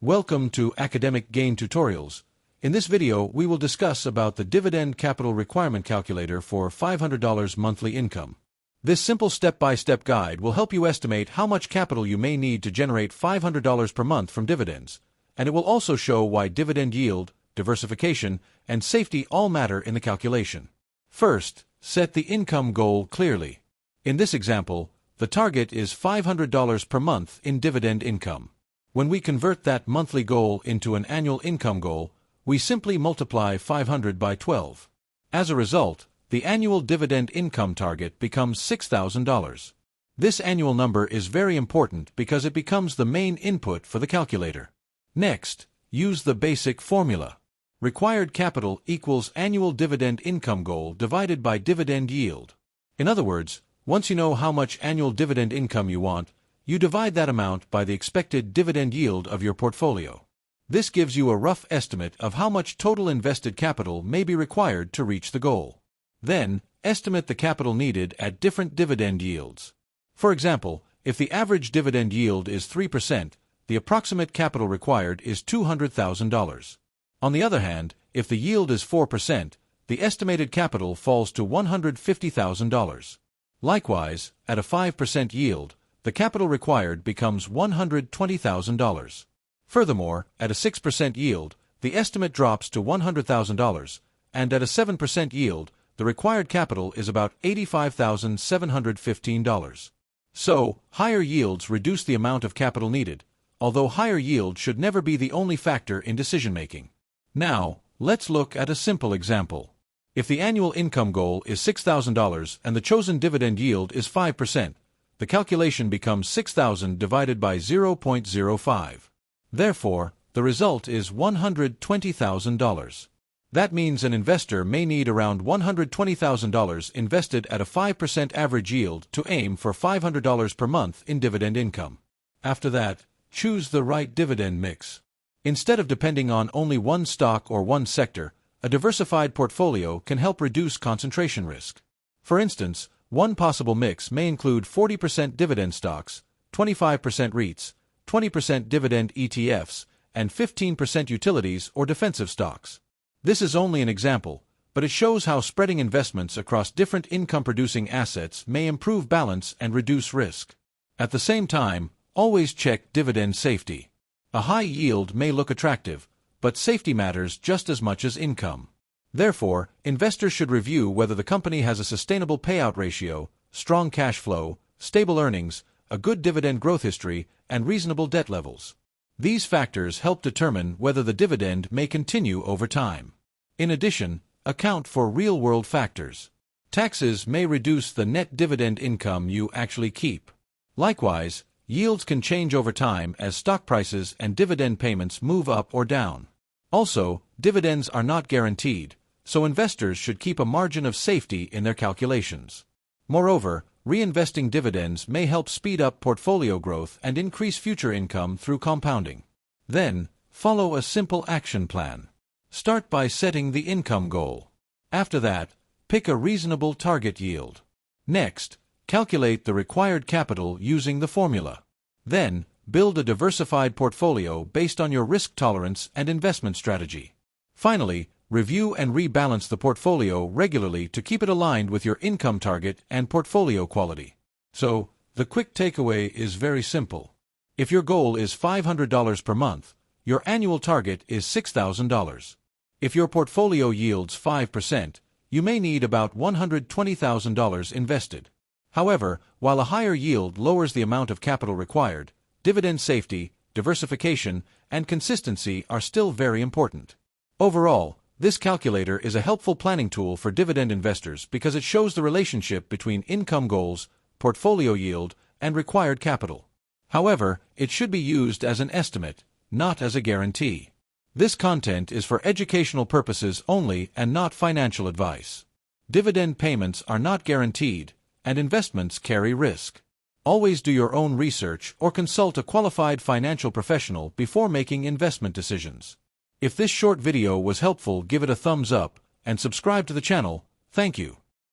Welcome to Academic Gain Tutorials. In this video, we will discuss about the Dividend Capital Requirement Calculator for $500 monthly income. This simple step-by-step guide will help you estimate how much capital you may need to generate $500 per month from dividends, and it will also show why dividend yield, diversification, and safety all matter in the calculation. First, set the income goal clearly. In this example, the target is $500 per month in dividend income. When we convert that monthly goal into an annual income goal, we simply multiply 500 by 12. As a result, the annual dividend income target becomes $6,000. This annual number is very important because it becomes the main input for the calculator. Next, use the basic formula. Required capital equals annual dividend income goal divided by dividend yield. In other words, once you know how much annual dividend income you want, you divide that amount by the expected dividend yield of your portfolio. This gives you a rough estimate of how much total invested capital may be required to reach the goal. Then, estimate the capital needed at different dividend yields. For example, if the average dividend yield is 3%, the approximate capital required is $200,000. On the other hand, if the yield is 4%, the estimated capital falls to $150,000. Likewise, at a 5% yield, the capital required becomes $120,000. Furthermore, at a 6% yield, the estimate drops to $100,000, and at a 7% yield, the required capital is about $85,715. So, higher yields reduce the amount of capital needed, although higher yield should never be the only factor in decision-making. Now, let's look at a simple example. If the annual income goal is $6,000 and the chosen dividend yield is 5%, the calculation becomes 6,000 divided by 0.05. Therefore, the result is $120,000. That means an investor may need around $120,000 invested at a 5% average yield to aim for $500 per month in dividend income. After that, choose the right dividend mix. Instead of depending on only one stock or one sector, a diversified portfolio can help reduce concentration risk. For instance, one possible mix may include 40% dividend stocks, 25% REITs, 20% dividend ETFs, and 15% utilities or defensive stocks. This is only an example, but it shows how spreading investments across different income-producing assets may improve balance and reduce risk. At the same time, always check dividend safety. A high yield may look attractive, but safety matters just as much as income. Therefore, investors should review whether the company has a sustainable payout ratio, strong cash flow, stable earnings, a good dividend growth history, and reasonable debt levels. These factors help determine whether the dividend may continue over time. In addition, account for real-world factors. Taxes may reduce the net dividend income you actually keep. Likewise, yields can change over time as stock prices and dividend payments move up or down. Also, dividends are not guaranteed, so investors should keep a margin of safety in their calculations. Moreover, reinvesting dividends may help speed up portfolio growth and increase future income through compounding. Then, follow a simple action plan. Start by setting the income goal. After that, pick a reasonable target yield. Next, calculate the required capital using the formula. Then, build a diversified portfolio based on your risk tolerance and investment strategy. Finally, review and rebalance the portfolio regularly to keep it aligned with your income target and portfolio quality. So, the quick takeaway is very simple. If your goal is $500 per month, your annual target is $6,000. If your portfolio yields 5%, you may need about $120,000 invested. However, while a higher yield lowers the amount of capital required, dividend safety, diversification, and consistency are still very important. Overall, this calculator is a helpful planning tool for dividend investors because it shows the relationship between income goals, portfolio yield, and required capital. However, it should be used as an estimate, not as a guarantee. This content is for educational purposes only and not financial advice. Dividend payments are not guaranteed, and investments carry risk. Always do your own research or consult a qualified financial professional before making investment decisions. If this short video was helpful, give it a thumbs up and subscribe to the channel. Thank you.